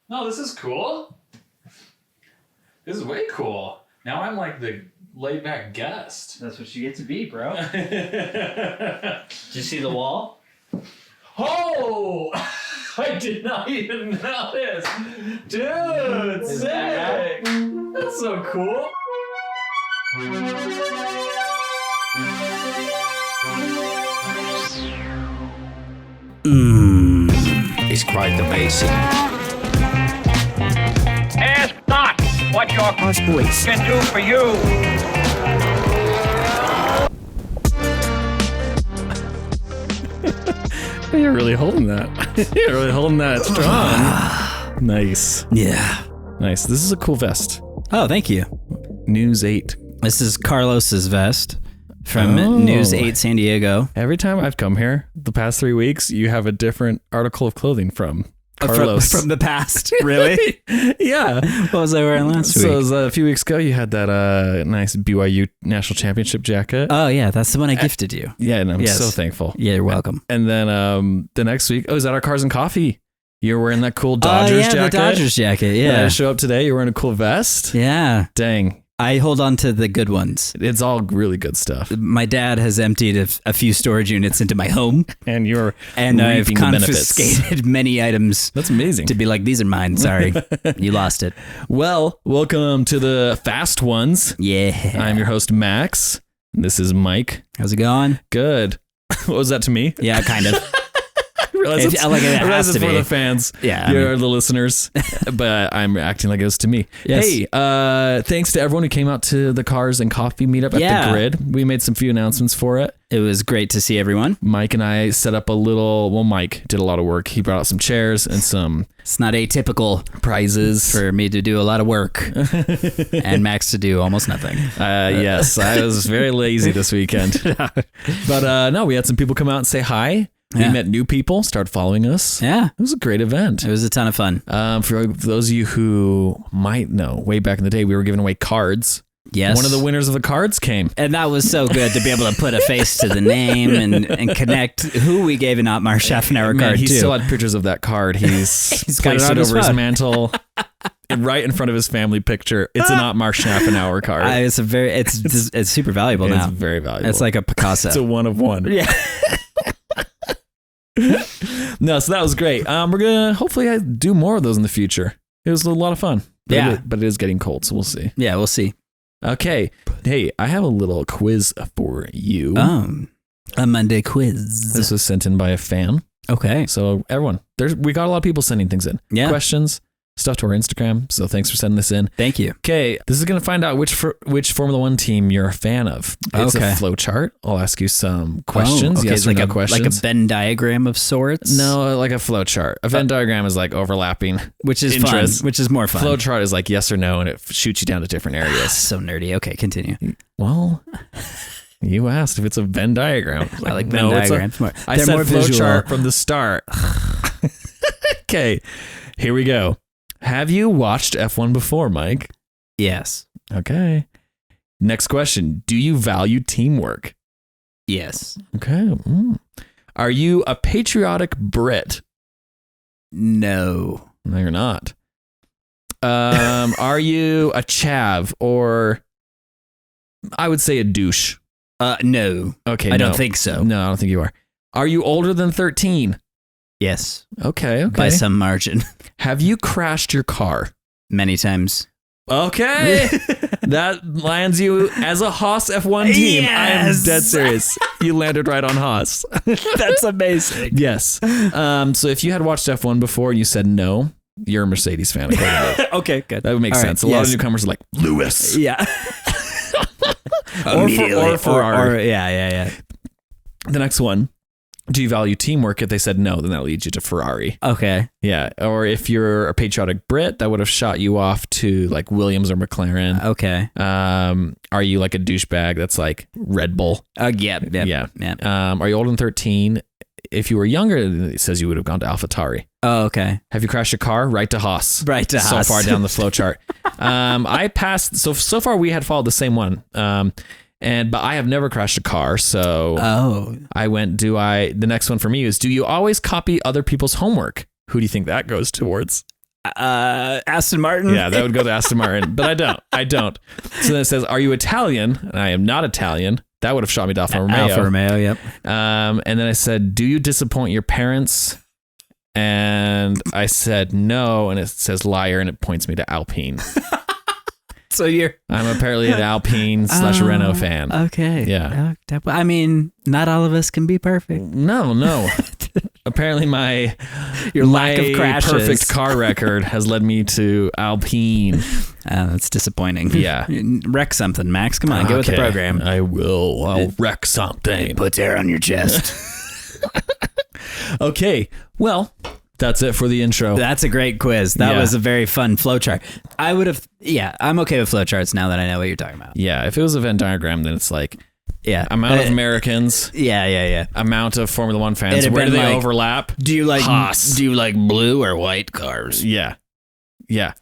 No, this is cool. This is way cool. Now I'm like the laid back guest. That's what you get to be, bro. Did you see the wall? Oh! I did not even notice. Dude, sick. That's so cool. It's quite amazing. Ask not what your Voice. can do for you. You're really holding that. You're really holding that strong. Nice. Yeah. Nice. This is a cool vest. Oh, thank you. News 8. This is Carlos's vest from News 8 San Diego. Every time I've come here, the past 3 weeks, you have a different article of clothing from Carlos. From the past. Really? Yeah. What was I wearing last week? So it was, a few weeks ago, you had that nice BYU national championship jacket. Oh, yeah. That's the one I gifted you. Yeah, and I'm so thankful. Yeah, you're welcome. And then the next week, is that our Cars and Coffee? You're wearing that cool Dodgers jacket. The Dodgers jacket, And I yeah. show up today, you're wearing a cool vest. Yeah. Dang. I hold on to the good ones. It's all really good stuff. My dad has emptied a few storage units into my home. And you're And I've reaping the benefits. confiscated many items. That's amazing. To be like, these are mine. Sorry. You lost it. Well, welcome to the Fast Ones. Yeah. I'm your host, Max. And this is Mike. How's it going? Good. What was that to me? Yeah, kind of. I realize It has it's to for be. the fans. Yeah, You're the listeners. But I'm acting like it was to me. Yes. Hey, thanks to everyone who came out to the Cars and Coffee meetup at the Grid. We made some few announcements for it. It was great to see everyone. Mike and I set up Mike did a lot of work. He brought out some chairs and some It's not atypical prizes. for me to do a lot of work and Max to do almost nothing. Yes, I was very lazy this weekend. But no, we had some people come out and say hi. We Yeah. met new people, started following us. Yeah. It was a great event. It was a ton of fun. For those of you who might know, way back in the day, we were giving away cards. Yes. One of the winners of the cards came. And that was so good to be able to put a face to the name and connect who we gave an Otmar Schaffenauer Man, card he to. still had pictures of that card. He's got it placed on it his over his phone. mantle. And right in front of his family picture. It's an Otmar Schaffenauer card. It's super valuable now. It's very valuable. It's like a Picasso. It's a one of one. Yeah. No, so that was great. We're gonna hopefully do more of those in the future. It was a lot of fun. But it is getting cold, so we'll see. Yeah, we'll see. Okay. Hey, I have a little quiz for you. A Monday quiz. This was sent in by a fan. Okay. So everyone, we got a lot of people sending things in. Yeah. Questions, stuff to our Instagram. So thanks for sending this in. Thank you. Okay, this is going to find out which Formula One team you're a fan of. It's a flow chart. I'll ask you some questions. Okay, Yes it's or like no questions. like a Venn diagram of sorts. No, like a flow chart. A Venn diagram is like overlapping. Which is interest. fun. Which is more fun. Flow chart is like yes or no, and it shoots you down to different areas. So nerdy. Okay, continue. Well, you asked if it's a Venn diagram. I like Venn diagrams more. I They're said more flow visual. chart from the start. Okay, here we go. Have you watched F1 before, Mike? Yes. Okay. Next question. Do you value teamwork? Yes. Okay. Are you a patriotic Brit? No. No, you're not. Are you a chav or I would say a douche? No. Okay. I don't think so. No, I don't think you are. Are you older than 13? Yes. Okay. By some margin. Have you crashed your car? Many times. Okay. That lands you as a Haas F1 team. Yes. I am dead serious. You landed right on Haas. That's amazing. Yes. So if you had watched F1 before and you said no, you're a Mercedes fan. Okay, good. That would make All sense. right, A lot yes. of newcomers are like, Lewis. Yeah. Or Ferrari. Yeah. The next one. Do you value teamwork? If they said no, then that leads you to Ferrari. Okay. Yeah. Or if you're a patriotic Brit, that would have shot you off to like Williams or McLaren. Okay. Are you like a douchebag that's like Red Bull? Yeah. Are you older than 13? If you were younger, it says you would have ggone to AlphaTauri. Oh, okay. Have you crashed your car? Right to Haas. Right to Haas. So far down the flow chart. I passed. So far we had followed the same one. But I have never crashed a car. So I went. The next one for me is: do you always copy other people's homework? Who do you think that goes towards? Aston Martin. Yeah, that would go to Aston Martin, but I don't. So then it says, "Are you Italian?" And I am not Italian. That would have shot me to Alfa Romeo. Alfa Romeo, yep. And then I said, "Do you disappoint your parents?" And I said no, and it says liar, and it points me to Alpine. So I'm apparently an Alpine / Renault fan. Okay. Yeah. I mean, not all of us can be perfect. No. Apparently Your lack of crashes. perfect car record has led me to Alpine. That's disappointing. Yeah. Wreck something, Max. Come on, get with the program. I will. I'll wreck something. It puts air on your chest. Okay. Well, that's it for the intro. That's a great quiz. That was a very fun flowchart. I'm okay with flowcharts now that I know what you're talking about. Yeah. If it was a Venn diagram, then it's like, amount of Americans. Yeah. Amount of Formula One fans. Where do they overlap? Do you like Haas. Do you like blue or white cars? Yeah. Yeah,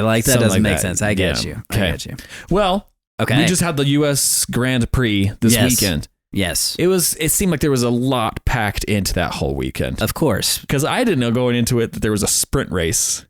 like that Something doesn't like make that. sense. I get you. Okay. I get you. Well, we just had the U.S. Grand Prix this weekend. Yes. It seemed like there was a lot packed into that whole weekend. Of course. Because I didn't know going into it that there was a sprint race.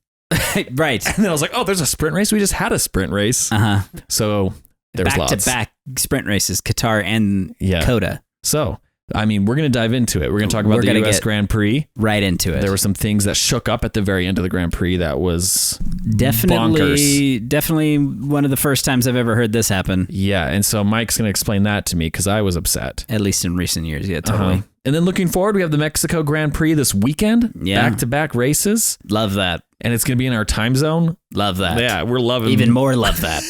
Right. And then I was like, oh, there's a sprint race? We just had a sprint race. Uh-huh. So there was lots. Back-to-back sprint races, Qatar and Coda. So, I mean, we're going to dive into it. We're going to talk about the U.S. Grand Prix. Right into it. There were some things that shook up at the very end of the Grand Prix that was definitely bonkers. One of the first times I've ever heard this happen. Yeah, and so Mike's going to explain that to me because I was upset. At least in recent years, yeah, totally. Uh-huh. And then looking forward, we have the Mexico Grand Prix this weekend. Yeah. Back-to-back races. Love that. And it's going to be in our time zone. Love that. Yeah, we're loving Even more love that.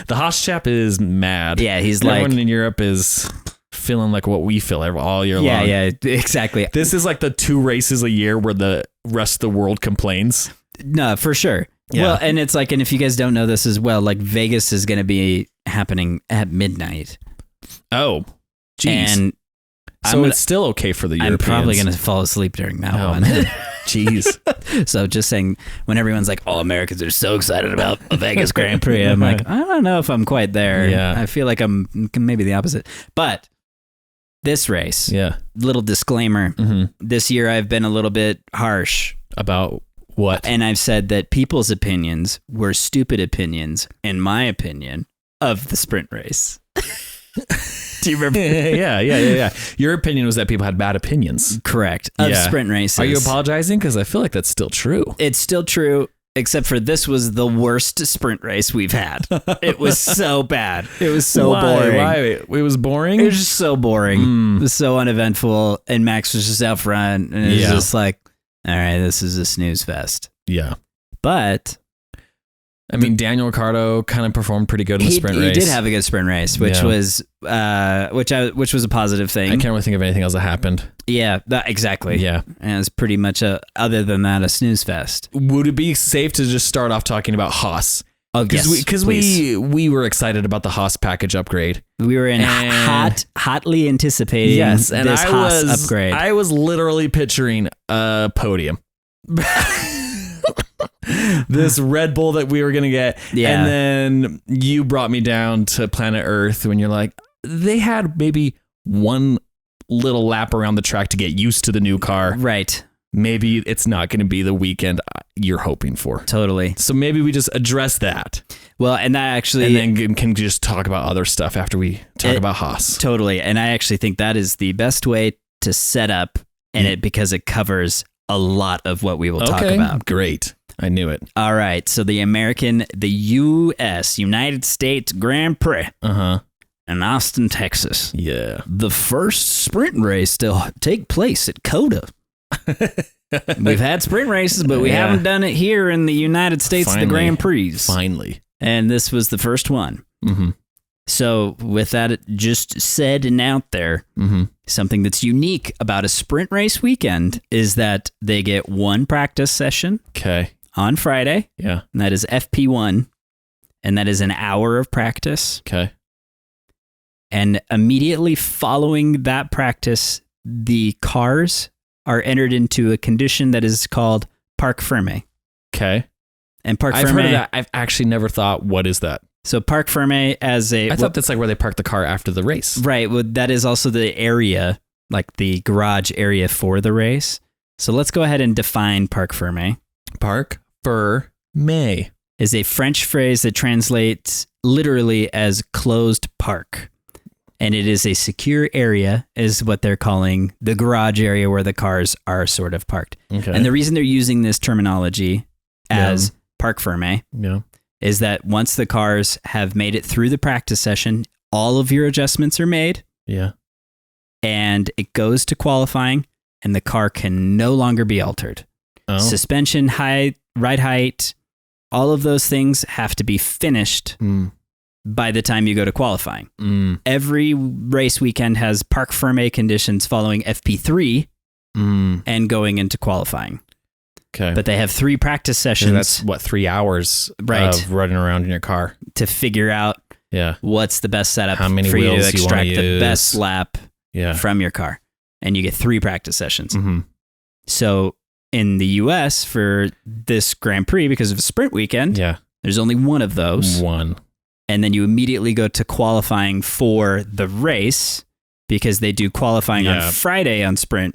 The Haas chap is mad. Yeah, he's Everyone like... in Europe is feeling like what we feel all year long. Yeah, exactly. This is like the 2 races a year where the rest of the world complains. No, for sure. Yeah. Well, and it's like, and if you guys don't know this as well, like Vegas is going to be happening at midnight. Oh, geez. And so it's still okay for the Europeans. I'm probably going to fall asleep during that one. Jeez. So just saying, when everyone's like, all Americans are so excited about the Vegas Grand Prix, I'm like, I don't know if I'm quite there. Yeah. I feel like I'm maybe the opposite. But this race, little disclaimer, this year I've been a little bit harsh. About what? And I've said that people's opinions were stupid opinions, in my opinion, of the sprint race. Do you remember? Yeah. Your opinion was that people had bad opinions. Correct. Of sprint races. Are you apologizing? Because I feel like that's still true. It's still true, except for this was the worst sprint race we've had. It was so bad. It was so boring. Why? It was boring? It was just so boring. It was so uneventful. And Max was just out front. And it was just like, all right, this is a snooze fest. Yeah. But... I mean, Daniel Ricciardo kind of performed pretty good in the sprint race. He did have a good sprint race, which was which was a positive thing. I can't really think of anything else that happened. Yeah, exactly. Yeah. And it was pretty much other than that, a snooze fest. Would it be safe to just start off talking about Haas? Oh, yes, because we were excited about the Haas package upgrade. We were hotly anticipating this Haas upgrade. I was literally picturing a podium. This Red Bull that we were going to get. Yeah. And then you brought me down to planet Earth when you're like, they had maybe one little lap around the track to get used to the new car. Right. Maybe it's not going to be the weekend you're hoping for. Totally. So maybe we just address that. Well, and that actually... And then can just talk about other stuff after we talk about Haas. Totally. And I actually think that is the best way to set up it because it covers a lot of what we will talk about. Great. I knew it. All right. So the United States Grand Prix in Austin, Texas. Yeah. The first sprint race to take place at Coda. We've had sprint races, but we haven't done it here in the United States, the Grand Prix. Finally. And this was the first one. Mm-hmm. So with that just said and out there, something that's unique about a sprint race weekend is that they get one practice session. Okay. On Friday. Yeah. And that is FP1. And that is an hour of practice. Okay. And immediately following that practice, the cars are entered into a condition that is called parc ferme. Okay. And parc ferme... I've heard of that. I've actually never thought, what is that? So parc ferme as a... I thought that's like where they park the car after the race. Right. Well, that is also the area, like the garage area for the race. So let's go ahead and define parc ferme. Parc fermé is a French phrase that translates literally as closed park. And it is a secure area, is what they're calling the garage area where the cars are sort of parked. Okay. And the reason they're using this terminology as parc fermé is that once the cars have made it through the practice session, all of your adjustments are made. Yeah. And it goes to qualifying, and the car can no longer be altered. Oh. Suspension, height, ride height, all of those things have to be finished by the time you go to qualifying. Every race weekend has parc fermé conditions following FP3 and going into qualifying. Okay. But they have 3 practice sessions. So that's what, 3 hours of running around in your car to figure out what's the best setup how many for you wheels to extract you wanna the use. best lap from your car. And you get 3 practice sessions. So in the US for this Grand Prix, because of a sprint weekend, there's only one of those. And then you immediately go to qualifying for the race because they do qualifying on Friday on sprint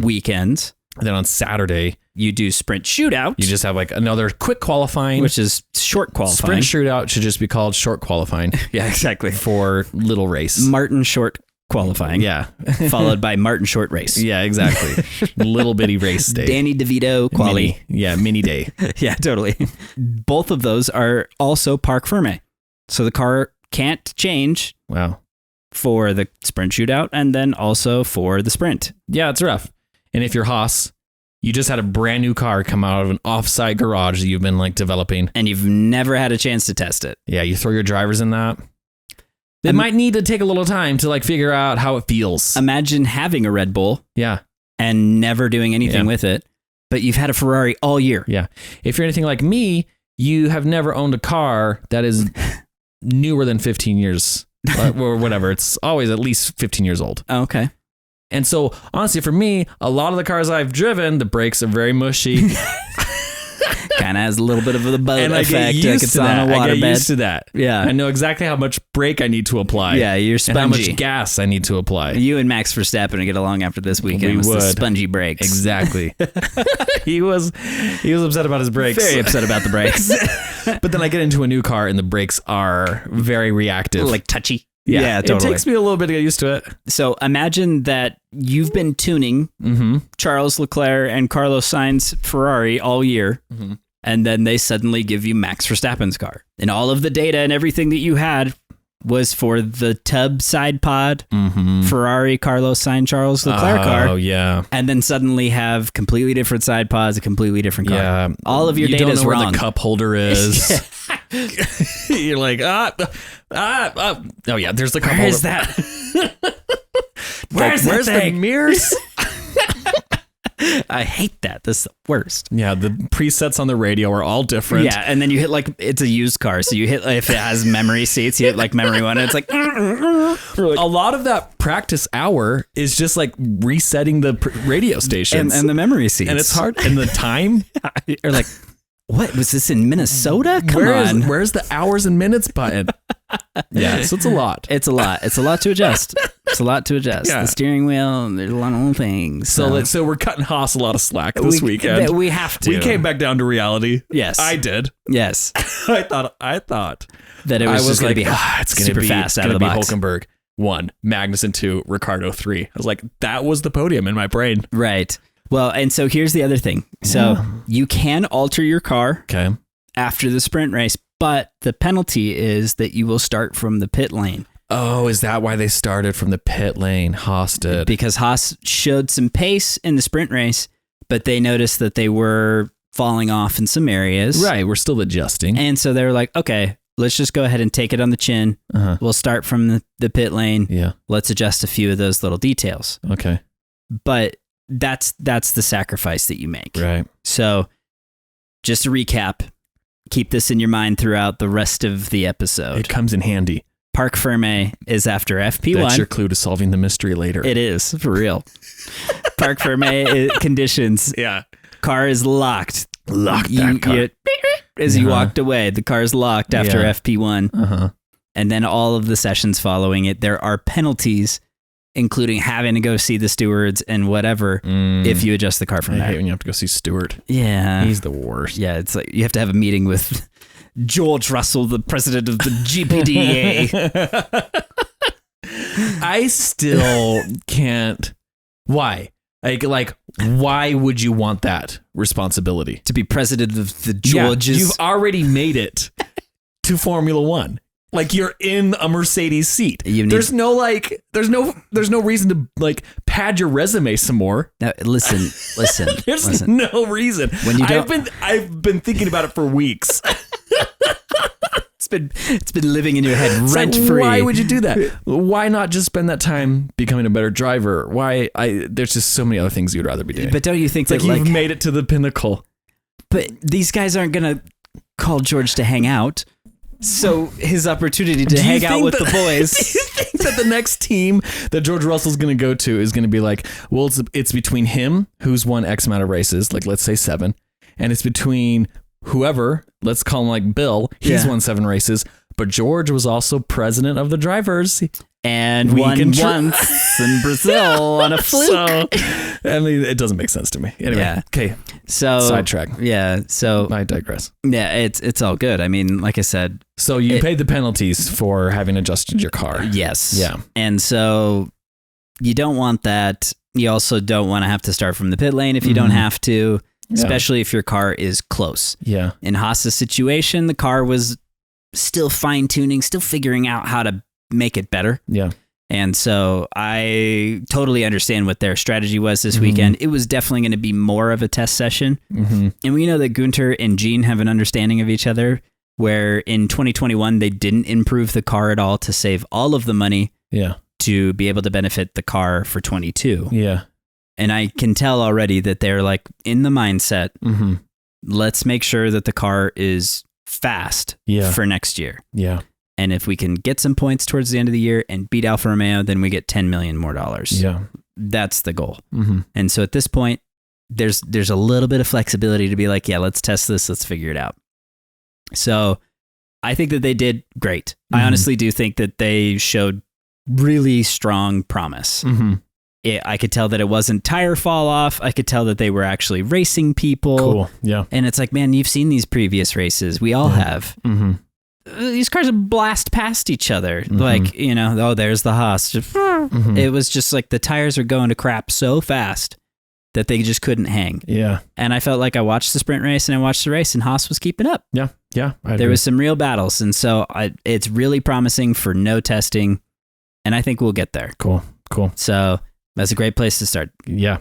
weekends. And then on Saturday, you do sprint shootout. You just have like another quick qualifying, which is short qualifying. Sprint shootout should just be called short qualifying. Yeah, exactly. For little race. Martin short qualifying. Yeah. Followed by Martin short race. Yeah, exactly. Little bitty race day. Danny DeVito quali. Mini day. Yeah, totally. Both of those are also parc fermé. So the car can't change. Wow. For the sprint shootout and then also for the sprint. Yeah, it's rough. And if you're Haas, you just had a brand new car come out of an offsite garage that you've been like developing. And you've never had a chance to test it. Yeah, you throw your drivers in that. They might need to take a little time to like figure out how it feels. Imagine having a Red Bull. Yeah. And never doing anything with it. But you've had a Ferrari all year. Yeah. If you're anything like me, you have never owned a car that is newer than 15 years or whatever. It's always at least 15 years old. Oh, okay. And so, honestly, for me, a lot of the cars I've driven, the brakes are very mushy. Kind of has a little bit of the boat and effect. I get used to that. I get used to that. Yeah. I know exactly how much brake I need to apply. Yeah, you're spongy. And how much gas I need to apply. You and Max Verstappen would get along after this weekend with the spongy brakes. Exactly. He was upset about his brakes. Very upset about the brakes. But then I get into a new car and the brakes are very reactive. Like touchy. Yeah, totally. It takes me a little bit to get used to it. So imagine that you've been tuning Charles Leclerc and Carlos Sainz Ferrari all year, and then they suddenly give you Max Verstappen's car. And all of the data and everything that you had was for the tub side pod Ferrari Carlos Sainz Charles Leclerc car. Oh, yeah. And then suddenly have completely different side pods, a completely different car. Yeah. All of your data is wrong. You don't know where the cup holder is. You're like, oh yeah, there's the cup holder. Where is that? Where's the mirrors? I hate that. This is the worst. Yeah, the presets on the radio are all different. Yeah, and then you hit like, it's a used car, so you hit, if it has memory seats, you hit like memory one, and it's like... A lot of that practice hour is just like resetting the radio stations. And the memory seats. And it's hard. And the time... You're like, what? Was this in Minnesota? Come on. Where's the hours and minutes button? Yeah, so it's a lot. It's a lot. It's a lot to adjust. It's a lot to adjust. Yeah. The steering wheel, and there's a lot of little things. So we're cutting Haas a lot of slack this weekend. We have to. We came back down to reality. Yes. I did. Yes. I thought that it was just going to be it's gonna super be fast out of the box. Hülkenberg 1, Magnussen 2, Ricciardo 3. I was like, that was the podium in my brain. Right. Well, and so here's the other thing. So you can alter your car after the sprint race, but the penalty is that you will start from the pit lane. Oh, is that why they started from the pit lane? Haas did. Because Haas showed some pace in the sprint race, but they noticed that they were falling off in some areas. Right, we're still adjusting. And so they were like, okay, let's just go ahead and take it on the chin. We'll start from the pit lane. Yeah. Let's adjust a few of those little details. Okay. But that's the sacrifice that you make. Right. So just to recap, keep this in your mind throughout the rest of the episode. It comes in handy. Parc fermé is after FP1. That's your clue to solving the mystery later. It is, for real. Parc fermé conditions. Yeah. Car is locked. Lock that car. As you walked away, the car's locked after FP1. Uh-huh. And then all of the sessions following it, there are penalties including having to go see the stewards and whatever, if you adjust the car from I there. hate when you have to go see Stewart. Yeah. He's the worst. Yeah, it's like you have to have a meeting with George Russell, the president of the GPDA. I still can't. Why? Like, why would you want that responsibility? To be president of the Georges. Yeah, you've already made it to Formula One. Like, you're in a Mercedes seat. There's no reason to like pad your resume some more. Now, listen. There's no reason. When you don't, I've been thinking about it for weeks. It's been living in your head rent free. Why would you do that? Why not just spend that time becoming a better driver? There's just so many other things you'd rather be doing. But don't you think it's that like you've made it to the pinnacle? But these guys aren't gonna call George to hang out. So his opportunity to hang out with the boys. Do you think that the next team that George Russell's going to go to is going to be like, well, it's between him, who's won X amount of races, like let's say 7, and it's between whoever, let's call him like Bill, he's won 7 races, but George was also president of the drivers. And won once in Brazil on a fluke. So, I mean, it doesn't make sense to me. Anyway, okay. So sidetrack. Yeah. So I digress. Yeah, it's all good. I mean, like I said. So you paid the penalties for having adjusted your car. Yes. Yeah. And so you don't want that. You also don't want to have to start from the pit lane if you don't have to, especially if your car is close. Yeah. In Haas's situation, the car was still fine tuning, still figuring out how to make it better. Yeah. And so I totally understand what their strategy was this weekend. It was definitely going to be more of a test session. And we know that Gunter and Gene have an understanding of each other, where in 2021, they didn't improve the car at all to save all of the money to be able to benefit the car for 22. Yeah. And I can tell already that they're like in the mindset, let's make sure that the car is fast for next year. Yeah. And if we can get some points towards the end of the year and beat Alfa Romeo, then we get $10 million more. Yeah. That's the goal. And so at this point, there's a little bit of flexibility to be like, yeah, let's test this. Let's figure it out. So I think that they did great. I honestly do think that they showed really strong promise. I could tell that it wasn't tire fall off. I could tell that they were actually racing people. Cool. Yeah. And it's like, man, you've seen these previous races. We all have. These cars blast past each other. Like, you know, oh, there's the Haas. It was just like the tires are going to crap so fast that they just couldn't hang. Yeah. And I felt like I watched the sprint race and I watched the race and Haas was keeping up. Yeah. Yeah. There was some real battles. And so it's really promising for no testing. And I think we'll get there. Cool. So that's a great place to start. Yeah.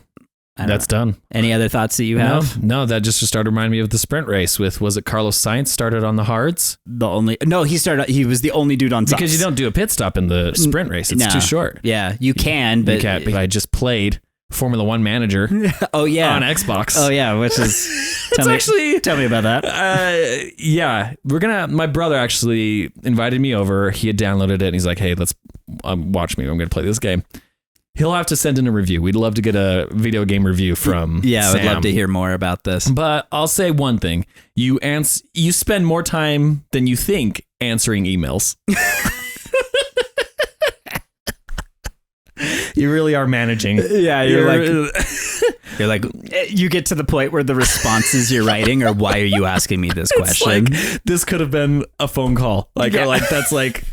That's done. Any other thoughts that you have? No, that just started reminding me of the sprint race with, was it Carlos Sainz started on the hards? He was the only dude on softs. Because you don't do a pit stop in the sprint race. It's too short. Yeah, you can, but... I just played Formula One Manager on Xbox. Oh, yeah, which is... Tell me about that. Yeah, my brother actually invited me over. He had downloaded it and he's like, hey, let's watch me. I'm going to play this game. He'll have to send in a review. We'd love to get a video game review from I would Sam. love to hear more about this. But I'll say one thing. You spend more time than you think answering emails. You really are managing. Yeah, you're like, you get to the point where the responses you're writing are, why are you asking me this question? Like, this could have been a phone call. That's like...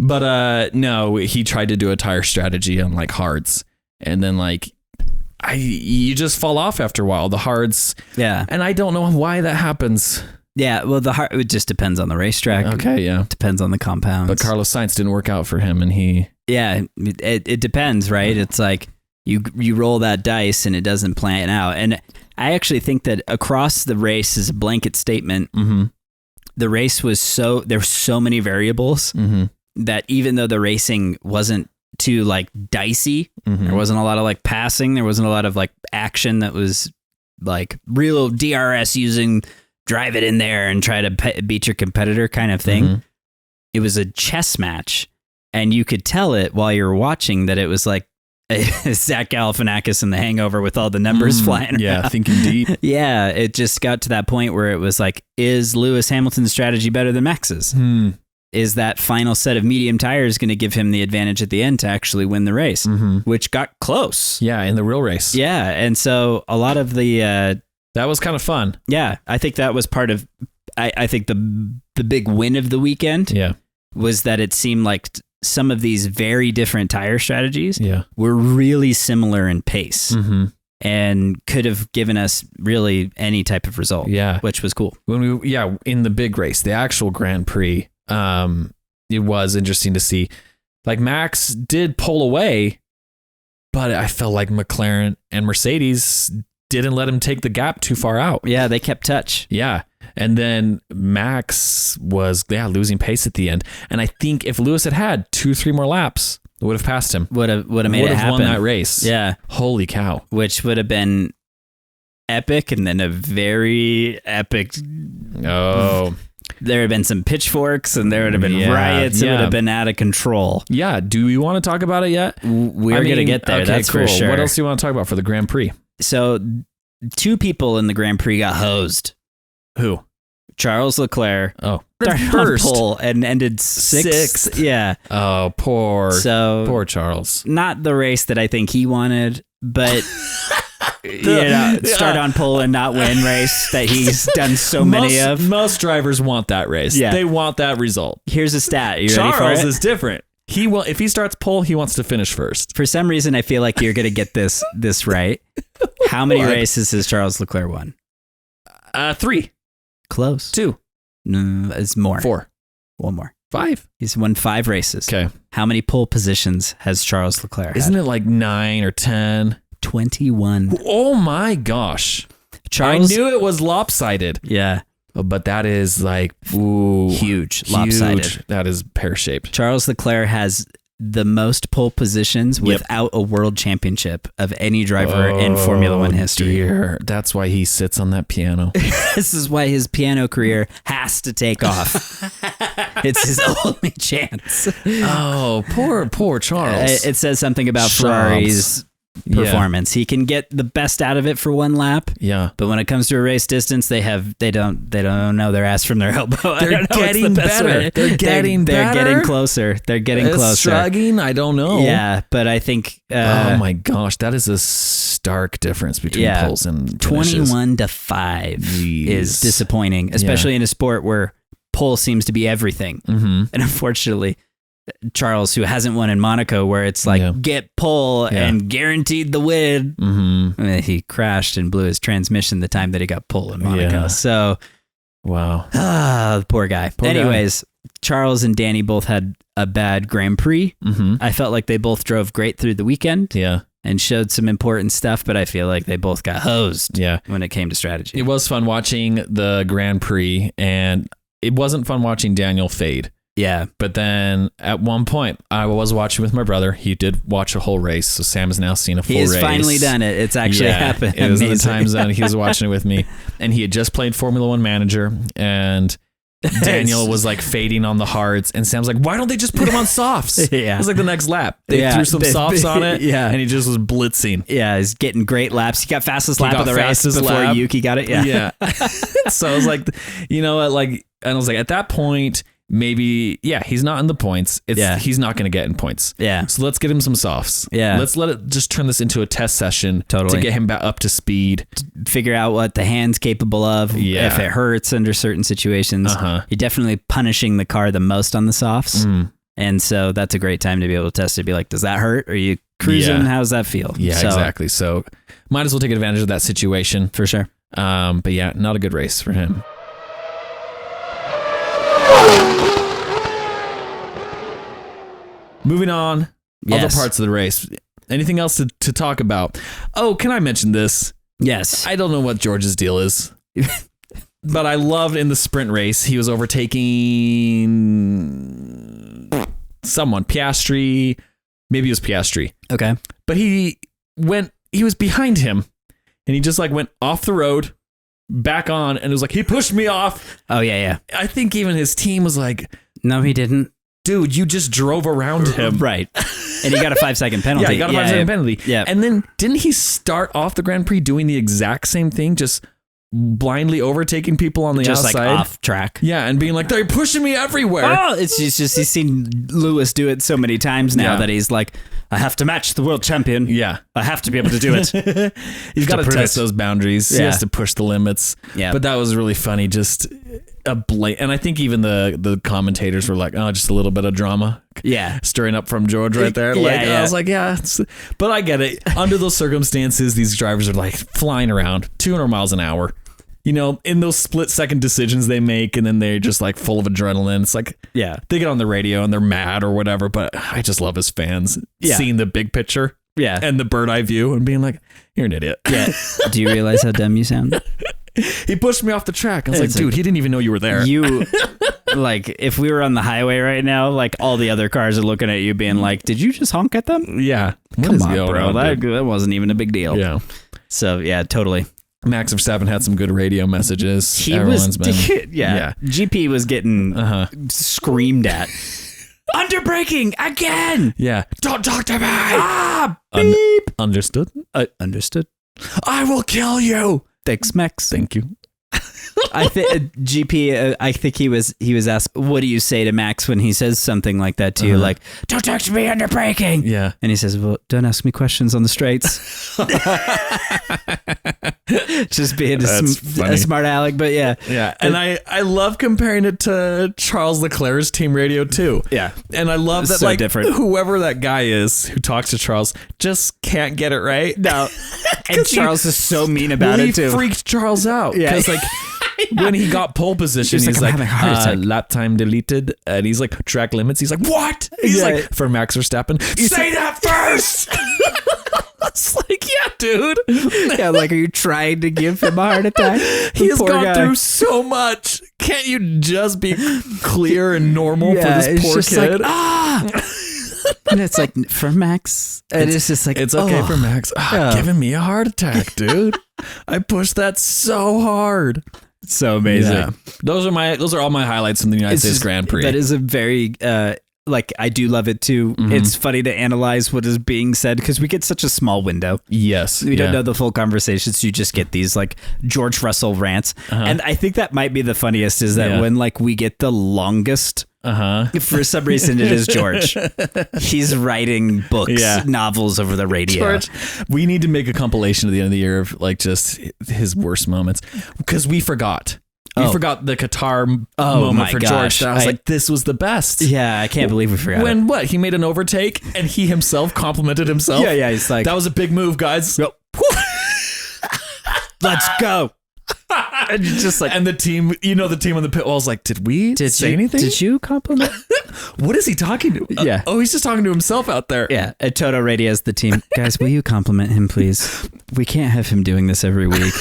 But no, he tried to do a tire strategy on like hards, and then like you just fall off after a while. The hards, and I don't know why that happens. Yeah, well, it just depends on the racetrack. Okay, yeah, depends on the compounds. But Carlos Sainz didn't work out for him, and it depends, right? It's like you roll that dice and it doesn't plan out, and I actually think that across the race is a blanket statement. The race was there were so many variables. That even though the racing wasn't too like dicey, there wasn't a lot of like passing, there wasn't a lot of like action that was like real DRS using drive it in there and try to beat your competitor kind of thing. It was a chess match, and you could tell it while you were watching that it was like Zach Galifianakis in The Hangover with all the numbers flying around. Yeah, thinking deep. Yeah, it just got to that point where it was like, is Lewis Hamilton's strategy better than Max's? is that final set of medium tires going to give him the advantage at the end to actually win the race, which got close. Yeah, in the real race. Yeah, and so a lot of the that was kind of fun. Yeah, I think that was part of. I think the big win of the weekend. Yeah, was that it seemed like some of these very different tire strategies. Were really similar in pace. And could have given us really any type of result. Yeah, which was cool. When in the big race, the actual Grand Prix, it was interesting to see. Like Max did pull away, but I felt like McLaren and Mercedes didn't let him take the gap too far out. Yeah, they kept touch. Yeah, and then Max was losing pace at the end. And I think if Lewis had 2-3 more laps, would have passed him. Would have made it happen. Won that race. Yeah. Holy cow. Which would have been epic, and then a very epic. Oh. There would have been some pitchforks, and there would have been riots. It would have been out of control. Yeah. Do we want to talk about it yet? We're going to get there. Okay, that's cool. For sure. What else do you want to talk about for the Grand Prix? So 2 people in the Grand Prix got hosed. Who? Charles Leclerc. Oh. Started on pole and ended sixth. Yeah. Oh, poor Charles. Not the race that I think he wanted, but start on pole and not win race that he's done so many of. Most drivers want that race. Yeah. They want that result. Here's a stat. You Charles ready for it? Is different. If he starts pole, he wants to finish first. For some reason, I feel like you're going to get this right. How many races has Charles Leclerc won? 3. Close. 2. No, it's more. 4. One more. 5. He's won 5 races. Okay. How many pole positions has Charles Leclerc had? Isn't it like 9 or 10? 21. Oh my gosh. Charles, I knew it was lopsided. Yeah. But that is like huge. Lopsided. That is pear-shaped. Charles Leclerc has the most pole positions without a world championship of any driver in Formula One history. Dear. That's why he sits on that piano. This is why his piano career has to take off. It's his only chance. Oh, poor Charles. It says something about Ferrari's performance. He can get the best out of it for one lap. Yeah. But when it comes to a race distance, they don't know their ass from their elbow. They're getting better. They're getting closer. They're getting closer. Struggling? I don't know. Yeah, but I think oh my gosh, that is a stark difference between poles and finishes. 21-5 is disappointing, especially in a sport where pole seems to be everything. And unfortunately, Charles, who hasn't won in Monaco, where it's like get pole and guaranteed the win. He crashed and blew his transmission the time that he got pole in Monaco. So, wow, the poor guy. Anyways, Charles and Danny both had a bad Grand Prix. I felt like they both drove great through the weekend. And showed some important stuff, but I feel like they both got hosed when it came to strategy. It was fun watching the Grand Prix, and it wasn't fun watching Daniel fade. Yeah. But then at one point, I was watching with my brother. He did watch a whole race. So Sam has now seen a full race. He's finally done it. It's actually happened. It was in the time zone. He was watching it with me. And he had just played Formula One Manager. And Daniel was like fading on the hards. And Sam's like, why don't they just put him on softs? It was like the next lap. They threw some softs on it. And he just was blitzing. Yeah, he's getting great laps. He got fastest lap of the race before Yuki got it. Yeah. So I was like, you know what? Like, and I was like, at that point, maybe, he's not in the points. He's not going to get in points. Yeah. So let's get him some softs. Yeah. Let's let it just turn this into a test session to get him back up to speed. Figure out what the hand's capable of. Yeah. If it hurts under certain situations. You're definitely punishing the car the most on the softs. And so that's a great time to be able to test it. Be like, does that hurt? Are you cruising? How does that feel? Yeah, exactly. So might as well take advantage of that situation. For sure. But yeah, not a good race for him. Moving on, other parts of the race. Anything else to talk about? Oh, can I mention this? Yes. I don't know what George's deal is, but I loved in the sprint race, he was overtaking someone, Piastri. Maybe it was Piastri. Okay. But he was behind him, and he just like went off the road, back on, and it was like, he pushed me off. Oh, yeah. I think even his team was like, no, he didn't. Dude, you just drove around him. Right. And he got a 5-second penalty. Yeah, he got a 5-second penalty. Yeah. And then didn't he start off the Grand Prix doing the exact same thing? Just blindly overtaking people on the just outside. like off track. Yeah, and being like, they're pushing me everywhere. Oh, it's just he's seen Lewis do it so many times now that he's like, I have to match the world champion. Yeah. I have to be able to do it. He's got to test those boundaries. He has to push the limits. Yeah. But that was really funny. Just a blatant. And I think even the commentators were like, oh, just a little bit of drama. Yeah. Stirring up from George right there. I was like, yeah. But I get it. Under those circumstances, these drivers are like flying around 200 miles an hour. You know, in those split-second decisions they make, and then they're just like full of adrenaline. It's like, they get on the radio and they're mad or whatever, but I just love as fans seeing the big picture and the bird eye view and being like, you're an idiot. Yeah. Do you realize how dumb you sound? He pushed me off the track. I was like, dude, he didn't even know you were there. You, like, if we were on the highway right now, like, all the other cars are looking at you being like, did you just honk at them? Yeah. Come on, bro. That wasn't even a big deal. Yeah. So, yeah, totally. Max Verstappen had some good radio messages. GP was getting screamed at. Underbraking again. Yeah. Don't talk to me. Beep. Understood? Understood. I will kill you. Thanks, Max. Thank you. I think GP. I think he was asked, "What do you say to Max when he says something like that to you? Like, don't talk to me under braking." Yeah, and he says, "Well, don't ask me questions on the straights." Just being a smart aleck, but yeah. And I love comparing it to Charles Leclerc's team radio too. Yeah, and I love that so different. Whoever that guy is who talks to Charles just can't get it right. No, and Charles is so mean about it too. He freaked Charles out because like. When he got pole position, he's like lap time deleted, and he's like track limits. He's like, what? He's like, for Max Verstappen, say that first. It's like, yeah, dude. Yeah, like, are you trying to give him a heart attack? He has gone through so much. Can't you just be clear and normal for this poor kid? Like, and it's like, for Max, and it's just like, it's okay for Max. Giving me a heart attack, dude. I pushed that so hard. So amazing. Yeah. Those are all my highlights from the United States Grand Prix. That is a very like, I do love it too. Mm-hmm. It's funny to analyze what is being said because we get such a small window. Yes. We don't know the full conversations. You just get these like George Russell rants. And I think that might be the funniest is that when like we get the longest, for some reason it is George. He's writing books, novels over the radio. George, we need to make a compilation at the end of the year of like just his worst moments because we forgot. We forgot the Qatar moment for George. I was like, this was the best. Yeah, I can't believe we forgot. When what? He made an overtake and he himself complimented himself. Yeah, he's like, that was a big move, guys. Yep. Let's go. And just like, and the team, the team on the pit wall was like, did we say anything? Did you compliment? What is he talking to? Yeah. He's just talking to himself out there. Yeah. And Toto radios the team. Guys, will you compliment him, please? We can't have him doing this every week.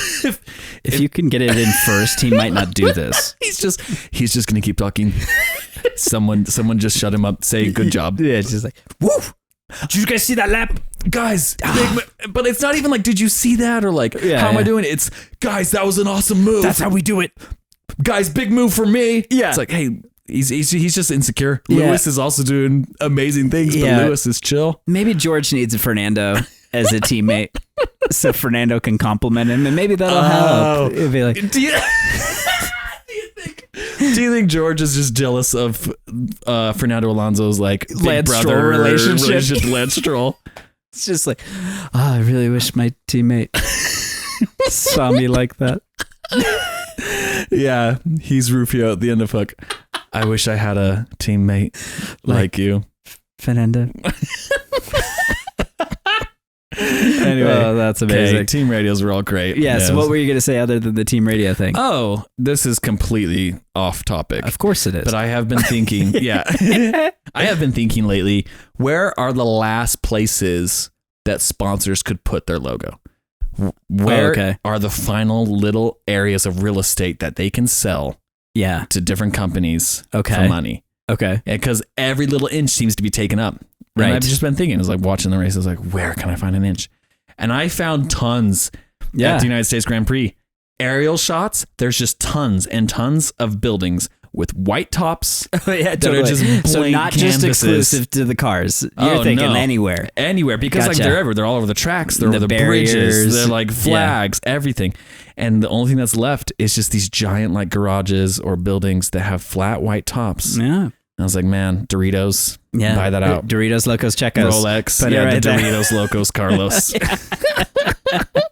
If you can get it in first, he might not do this. He's just going to keep talking. Someone just shut him up. Say good job. Yeah. It's just like, woo. Did you guys see that lap? Guys, but it's not even like, did you see that? Or like, how am I doing it? It's, guys, that was an awesome move. That's how we do it. Guys, big move for me. Yeah. It's like, hey, he's just insecure. Lewis is also doing amazing things, but Lewis is chill. Maybe George needs a Fernando as a teammate so Fernando can compliment him, and maybe that'll help. It'd be like, do you think George is just jealous of Fernando Alonso's like big brother relationship to Lance Stroll? It's just like, I really wish my teammate saw me like that. Yeah, he's Rufio at the end of Hook. I wish I had a teammate like you, Fernando. Anyway, that's amazing. Okay, team radios were all great. Yeah, so what were you going to say other than the team radio thing? Oh, this is completely off topic. Of course it is. But I have been thinking, I have been thinking lately, where are the last places that sponsors could put their logo? Where are the final little areas of real estate that they can sell to different companies for money? Okay. Because every little inch seems to be taken up. Right. And I've just been thinking, I was like watching the race, I was like, where can I find an inch? And I found tons at the United States Grand Prix. Aerial shots, there's just tons and tons of buildings with white tops that are just blank so not canvases. Just exclusive to the cars. You're thinking anywhere. Anywhere, because like they're everywhere. They're all over the tracks. They're over the bridges. They're like flags, everything. And the only thing that's left is just these giant like garages or buildings that have flat white tops. Yeah. I was like, man, Doritos, buy that out. Doritos Locos Checos. Rolex, Put it right the there. Doritos Locos Carlos.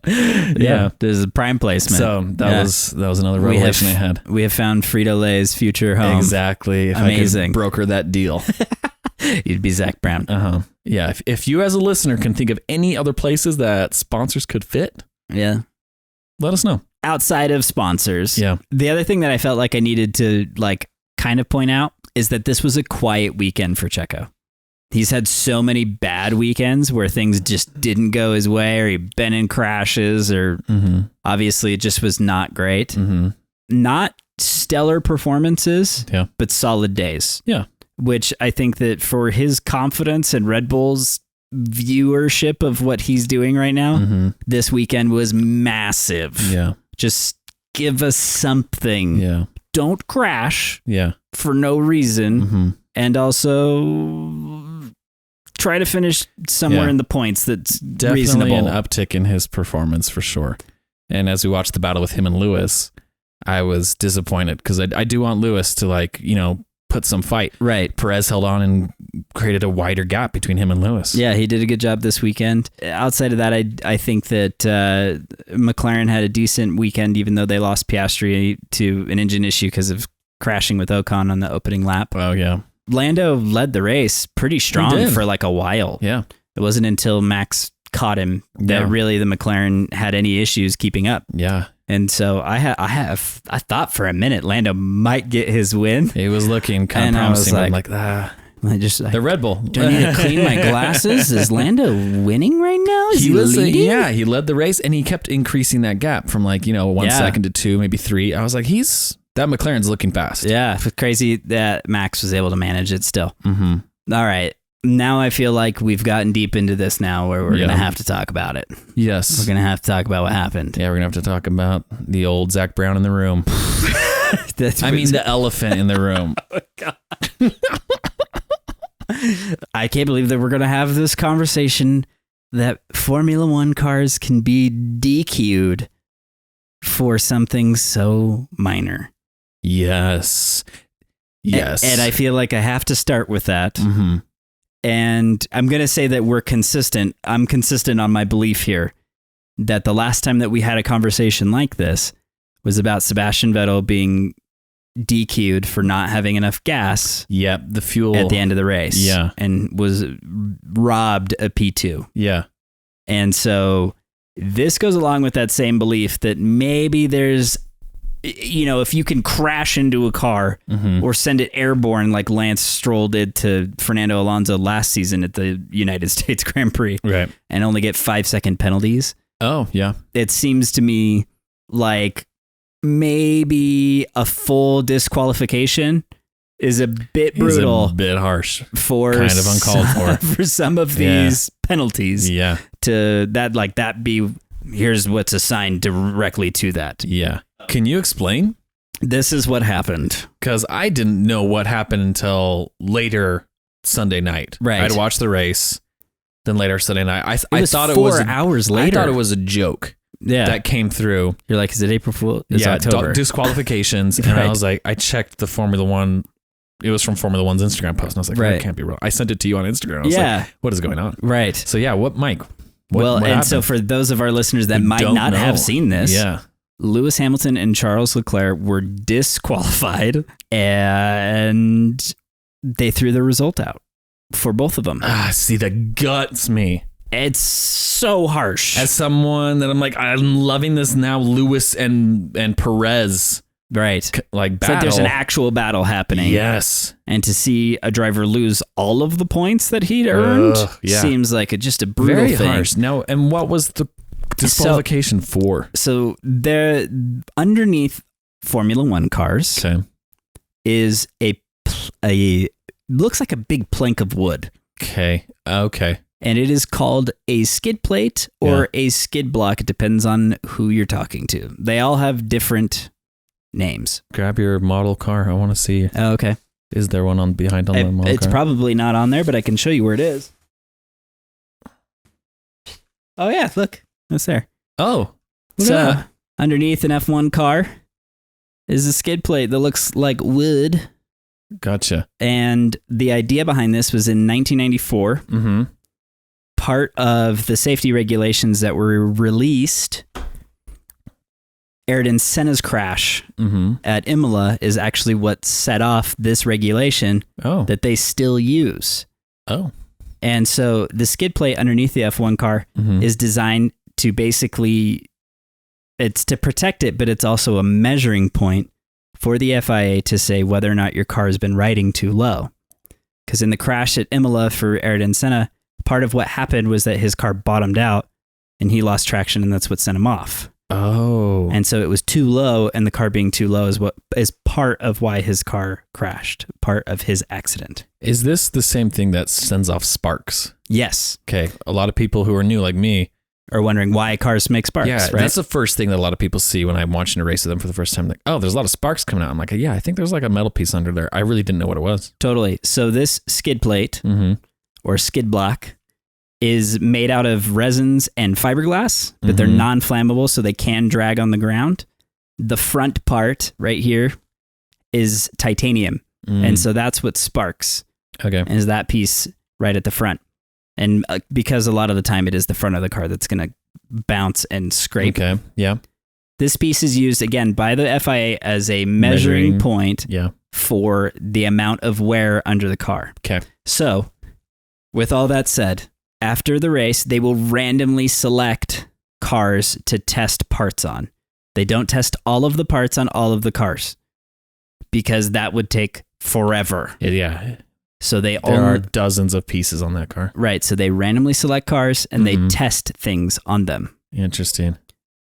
This is a prime placement. So that was another revelation I had. We have found Frito-Lay's future home. Exactly. If Amazing. I could broker that deal. You'd be Zach Brown. Yeah. If you as a listener can think of any other places that sponsors could fit, Yeah. let us know. Outside of sponsors. Yeah. The other thing that I felt like I needed to like kind of point out is that this was a quiet weekend for Checo. He's had so many bad weekends where things just didn't go his way, or he'd been in crashes, or obviously it just was not great. Not stellar performances, but solid days. Yeah. Which I think that for his confidence and Red Bull's viewership of what he's doing right now, this weekend was massive. Yeah. Just give us something. Yeah. Don't crash. Yeah. For no reason. And also try to finish somewhere in the points that's definitely reasonable. An uptick in his performance for sure. And as we watched the battle with him and Lewis, I was disappointed because I do want Lewis to like, put some fight. Right. Perez held on and created a wider gap between him and Lewis. Yeah, he did a good job this weekend. Outside of that, I think that McLaren had a decent weekend, even though they lost Piastri to an engine issue because of crashing with Ocon on the opening lap. Oh, yeah. Lando led the race pretty strong for like a while. Yeah. It wasn't until Max caught him that really the McLaren had any issues keeping up. Yeah. And so I thought for a minute Lando might get his win. He was looking kind of promising. I'm like, the Red Bull. Do I need to clean my glasses? Is Lando winning right now? Is he leading? He led the race and he kept increasing that gap from like, 1 second to 2, maybe 3. I was like, that McLaren's looking fast. Yeah. It's crazy that Max was able to manage it still. All right. Now I feel like we've gotten deep into this now where we're going to have to talk about it. Yes. We're going to have to talk about what happened. Yeah, we're going to have to talk about the old Zach Brown in the room. The elephant in the room. Oh, God. I can't believe that we're going to have this conversation that Formula One cars can be DQ'd for something so minor. Yes. And I feel like I have to start with that. And I'm going to say that we're consistent. I'm consistent on my belief here that the last time that we had a conversation like this was about Sebastian Vettel being DQ'd for not having enough gas. Yep, the fuel at the end of the race. Yeah. And was robbed a P2. Yeah. And so this goes along with that same belief that maybe there's, if you can crash into a car or send it airborne like Lance Stroll did to Fernando Alonso last season at the United States Grand Prix, right, and only get 5-second penalties. Oh, yeah. It seems to me like maybe a full disqualification is a bit brutal. It's a bit harsh. For kind of uncalled for. For some of these penalties. Yeah. To that be, here's what's assigned directly to that. Yeah. Can you explain? This is what happened. Because I didn't know what happened until later Sunday night. Right. I'd watched the race. Then later Sunday night, I thought it was 4 hours later. I thought it was a joke. Yeah. That came through. You're like, is it April Fool? It's October. Disqualifications. And I was like, I checked the Formula One. It was from Formula One's Instagram post. And I was like, that can't be real. I sent it to you on Instagram. I was like, what is going on? Right. So yeah, Mike? What happened? So for those of our listeners that might not have seen this, Lewis Hamilton and Charles Leclerc were disqualified and they threw the result out for both of them. See, that guts me. It's so harsh. As someone that I'm loving this now, Lewis and Perez. Right. Like battle. It's like there's an actual battle happening. Yes. And to see a driver lose all of the points that he'd earned seems like just a brutal thing. Very harsh. Now, and what was the disqualification for? So there, underneath Formula One cars is a looks like a big plank of wood. Okay. And it is called a skid plate or a skid block. It depends on who you're talking to. They all have different names. Grab your model car. I want to see. Oh, okay. Is there one behind on the model car? It's probably not on there, but I can show you where it is. Oh yeah, look. It's there. Oh. So Underneath an F1 car is a skid plate that looks like wood. Gotcha. And the idea behind this was in 1994. Mm-hmm. Part of the safety regulations that were released, Ayrton Senna's crash at Imola is actually what set off this regulation that they still use. Oh. And so the skid plate underneath the F1 car is designed to basically, it's to protect it, but it's also a measuring point for the FIA to say whether or not your car has been riding too low. Because in the crash at Imola for Ayrton Senna, part of what happened was that his car bottomed out and he lost traction, and that's what sent him off. Oh. And so it was too low, and the car being too low is what is part of why his car crashed, part of his accident. Is this the same thing that sends off sparks? Yes. Okay. A lot of people who are new like me are wondering why cars make sparks, yeah, right? That's the first thing that a lot of people see when I'm watching a race of them for the first time. Like, oh, there's a lot of sparks coming out. I'm like, yeah, I think there's like a metal piece under there. I really didn't know what it was. Totally. So this skid plate or skid block is made out of resins and fiberglass, but they're non-flammable, so they can drag on the ground. The front part right here is titanium, and so that's what sparks. Okay. Is that piece right at the front. And because a lot of the time it is the front of the car that's going to bounce and scrape. Okay, yeah. This piece is used, again, by the FIA as a measuring point for the amount of wear under the car. Okay. So, with all that said, after the race, they will randomly select cars to test parts on. They don't test all of the parts on all of the cars because that would take forever. Yeah. So there are dozens of pieces on that car. Right. So they randomly select cars and they test things on them. Interesting.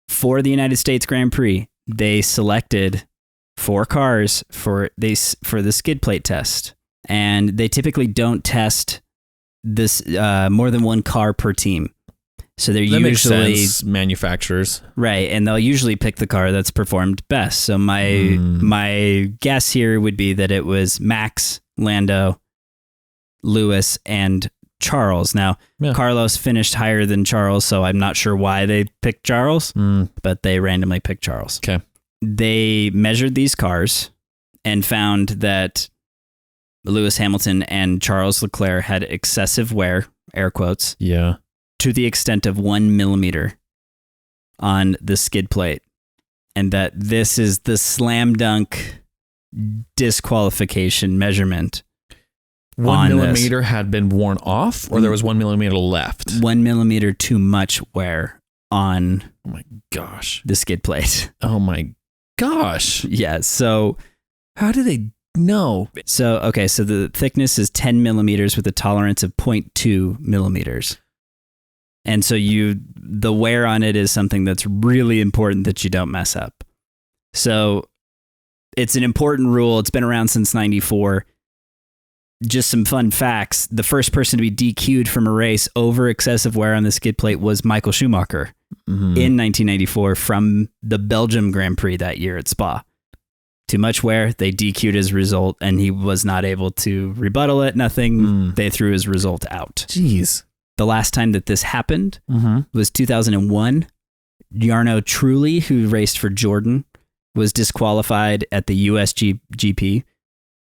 For the United States Grand Prix, they selected 4 cars for the skid plate test. And they typically don't test this more than 1 car per team. So they're that usually makes sense. Manufacturers. Right, and they'll usually pick the car that's performed best. So my guess here would be that it was Max, Lando, Lewis, and Charles. Now, Carlos finished higher than Charles, so I'm not sure why they picked Charles, but they randomly picked Charles. Okay. They measured these cars and found that Lewis Hamilton and Charles Leclerc had excessive wear, air quotes, to the extent of 1 millimeter on the skid plate. And that this is the slam dunk disqualification measurement. 1 millimeter had been worn off, or there was 1 millimeter left? 1 millimeter too much wear on oh my gosh, the skid plate. Oh my gosh. Yeah, so how do they know? So, okay, so the thickness is 10 millimeters with a tolerance of 0.2 millimeters. And so the wear on it is something that's really important that you don't mess up. So it's an important rule. It's been around since 94. Just some fun facts. The first person to be DQ'd from a race over excessive wear on the skid plate was Michael Schumacher in 1994 from the Belgium Grand Prix that year at Spa. Too much wear, they DQ'd his result, and he was not able to rebuttal it. Nothing. They threw his result out. Jeez. The last time that this happened was 2001. Jarno Trulli, who raced for Jordan, was disqualified at the US GP,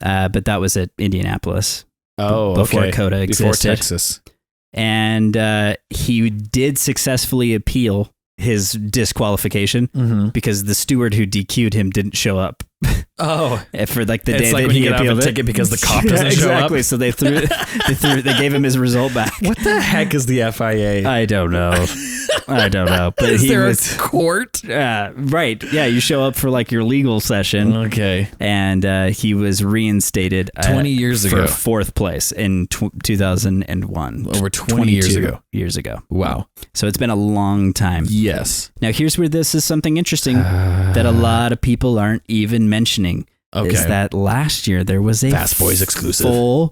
but that was at Indianapolis. Before COTA existed. Before Texas. And he did successfully appeal his disqualification because the steward who DQ'd him didn't show up. Oh, for like the it's day like that when he you get appealed off a it. ticket because the cop doesn't show up. Exactly. So they gave him his result back. What the heck is the FIA? I don't know. But is there a court? Right. Yeah. You show up for like your legal session. Okay. And he was reinstated 20 years ago for 4th place in 2001. Over 20 years ago. Wow. So it's been a long time. Yes. Now here's where this is something interesting that a lot of people aren't even mentioning. Is that last year there was a Fast Boys exclusive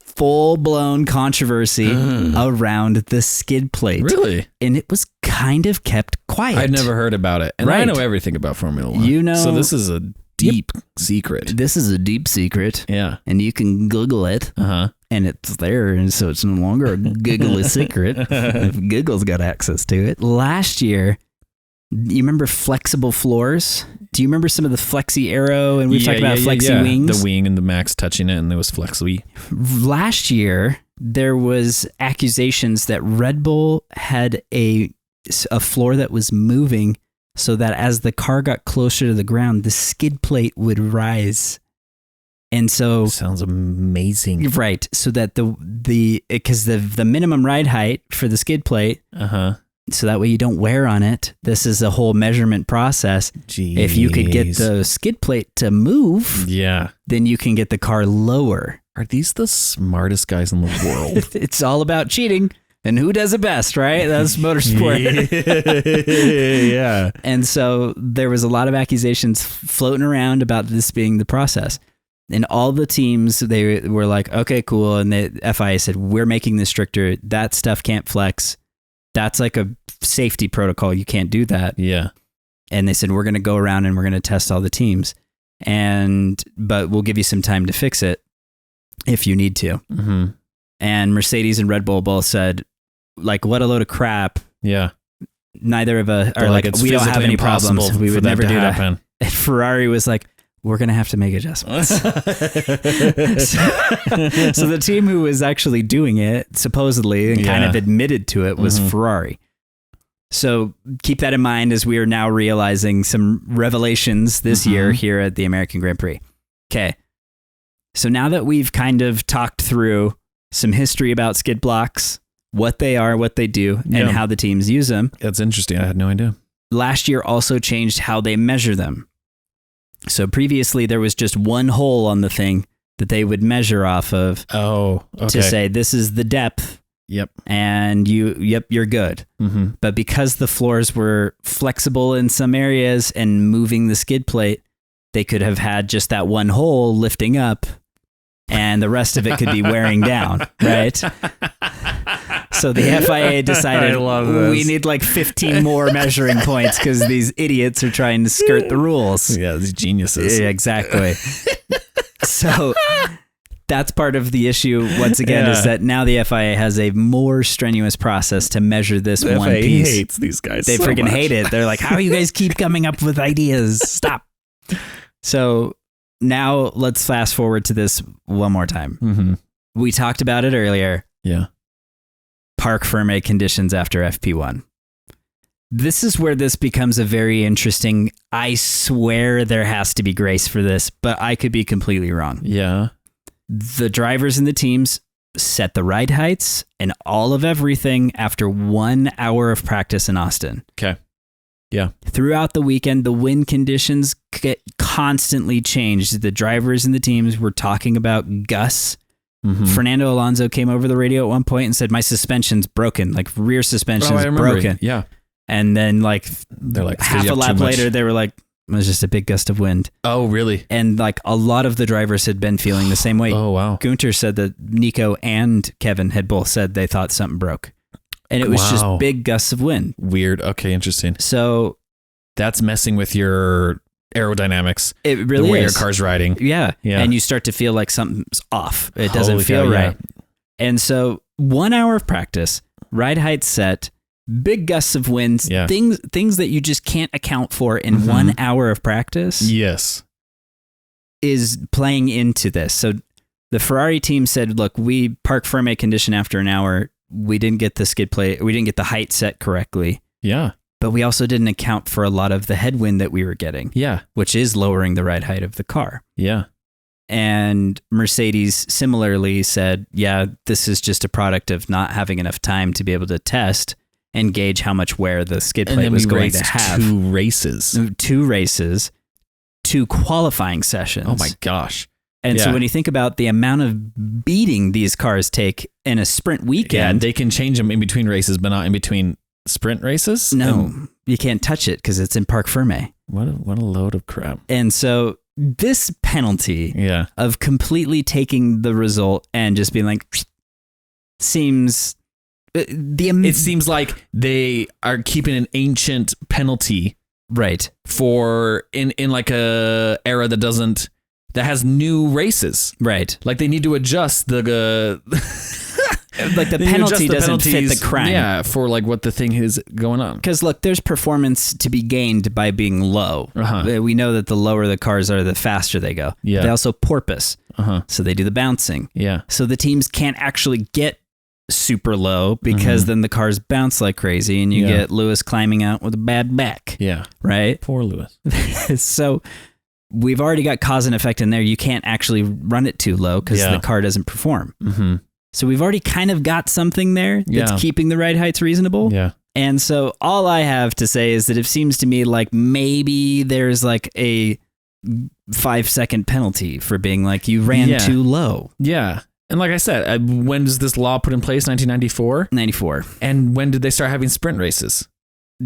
full-blown controversy around the skid plate. Really? And it was kind of kept quiet. I'd never heard about it. And I know everything about Formula One. You know. So this is a deep secret. This is a deep secret. Yeah. And you can Google it. And it's there. And so it's no longer a Google secret. If Google's got access to it. Last year, You remember flexible floors? Do you remember some of the flexi aero? And we've talked about flexi wings. The wing and the max touching it, and there was flexi. Last year, there was accusations that Red Bull had a floor that was moving so that as the car got closer to the ground, the skid plate would rise. And so sounds amazing. Right. So that because the minimum ride height for the skid plate, so that way you don't wear on it. This is a whole measurement process. Jeez. If you could get the skid plate to move, then you can get the car lower. Are these the smartest guys in the world? It's all about cheating. And who does it best, right? That's motorsport. Yeah. And so there was a lot of accusations floating around about this being the process. And all the teams, they were like, okay, cool. And the FIA said, we're making this stricter. That stuff can't flex. That's like a safety protocol. You can't do that. Yeah. And they said, we're going to go around and we're going to test all the teams. But we'll give you some time to fix it if you need to. Mm-hmm. And Mercedes and Red Bull both said, like, what a load of crap. Yeah. Neither of us are like, we don't have any problems. We would never do that. And Ferrari was like, we're going to have to make adjustments. So the team who was actually doing it, supposedly, and kind of admitted to it, was Ferrari. So keep that in mind as we are now realizing some revelations this year here at the American Grand Prix. Okay. So now that we've kind of talked through some history about skid blocks, what they are, what they do, and how the teams use them. That's interesting. I had no idea. Last year also changed how they measure them. So previously there was just one hole on the thing that they would measure off of to say, this is the depth. Yep. And you're good. Mm-hmm. But because the floors were flexible in some areas and moving the skid plate, they could have had just that one hole lifting up and the rest of it could be wearing down, right? So the FIA decided we need like 15 more measuring points because these idiots are trying to skirt the rules. Yeah, these geniuses. Yeah, exactly. So that's part of the issue, once again, is that now the FIA has a more strenuous process to measure this the one FIA piece. Hates these guys. They so freaking much. hate it. They're like, how do you guys keep coming up with ideas? Stop. So now let's fast forward to this one more time. Mm-hmm. We talked about it earlier. Yeah. Parc Ferme conditions after FP1. This is where this becomes a very interesting, I swear there has to be grace for this, but I could be completely wrong. Yeah. The drivers and the teams set the ride heights and all of everything after 1 hour of practice in Austin. Okay. Yeah. Throughout the weekend, the wind conditions constantly changed. The drivers and the teams were talking about gusts. Mm-hmm. Fernando Alonso came over the radio at one point and said, my suspension's broken, like rear suspension's broken. Yeah. And then they're like half a lap later, they were like, it was just a big gust of wind. Oh, really? And like a lot of the drivers had been feeling the same way. Oh, wow. Gunter said that Nico and Kevin had both said they thought something broke. And it was just big gusts of wind. Weird. Okay, interesting. So that's messing with your aerodynamics. It really the way is. your car's riding. Yeah. And you start to feel like something's off. It doesn't feel right. Yeah. And so 1 hour of practice, ride height set, big gusts of winds, things that you just can't account for in 1 hour of practice. Yes. Is playing into this. So the Ferrari team said, look, we Parc Ferme condition after an hour. We didn't get the skid plate. We didn't get the height set correctly. Yeah. But we also didn't account for a lot of the headwind that we were getting. Yeah. Which is lowering the ride height of the car. Yeah. And Mercedes similarly said, yeah, this is just a product of not having enough time to be able to test and gauge how much wear the skid plate was going to have. 2 races. 2 races, 2 qualifying sessions. Oh my gosh. And so when you think about the amount of beating these cars take in a sprint weekend. Yeah, they can change them in between races, but not in between sprint races? No, you can't touch it because it's in Parc Ferme. What a load of crap. And so this penalty of completely taking the result and just being like, seems... it seems like they are keeping an ancient penalty. Right. For in like a era that has new races. Right. Like they need to adjust the like the penalty doesn't fit the crime. Yeah, for like what the thing is going on. Because look, there's performance to be gained by being low. We know that the lower the cars are, the faster they go. Yeah. They also porpoise. So they do the bouncing. Yeah. So the teams can't actually get super low because then the cars bounce like crazy and you get Lewis climbing out with a bad back. Yeah. Right? Poor Lewis. So we've already got cause and effect in there. You can't actually run it too low because the car doesn't perform. So we've already kind of got something there that's keeping the ride heights reasonable. Yeah. And so all I have to say is that it seems to me like maybe there's like a 5-second penalty for being like you ran too low. Yeah. And like I said, when was this law put in place? 1994? 94. And when did they start having sprint races?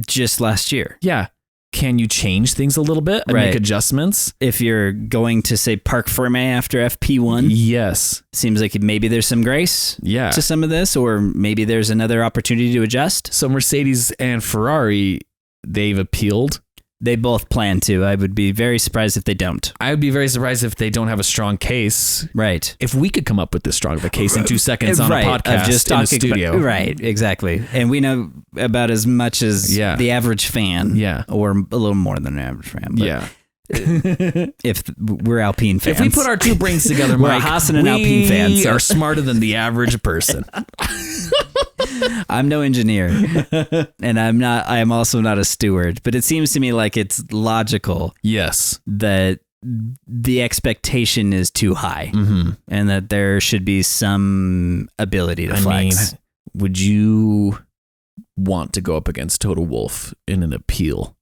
Just last year. Yeah. Can you change things a little bit and make adjustments? If you're going to say Parc Fermé after FP1? Yes. Seems like maybe there's some grace to some of this, or maybe there's another opportunity to adjust. So Mercedes and Ferrari, they've appealed. They both plan to. I would be very surprised if they don't. I would be very surprised if they don't have a strong case. Right. If we could come up with this strong of a case in 2 seconds on a podcast just in a studio. Right, exactly. And we know about as much as the average fan. Yeah. Or a little more than an average fan. But yeah. If we're Alpine fans. If we put our two brains together, Mike, we're a Haas and an Alpine fan. We are smarter than the average person. I'm no engineer, and I am also not a steward, but it seems to me like it's logical. Yes. That the expectation is too high and that there should be some ability to flex. Would you want to go up against Toto Wolff in an appeal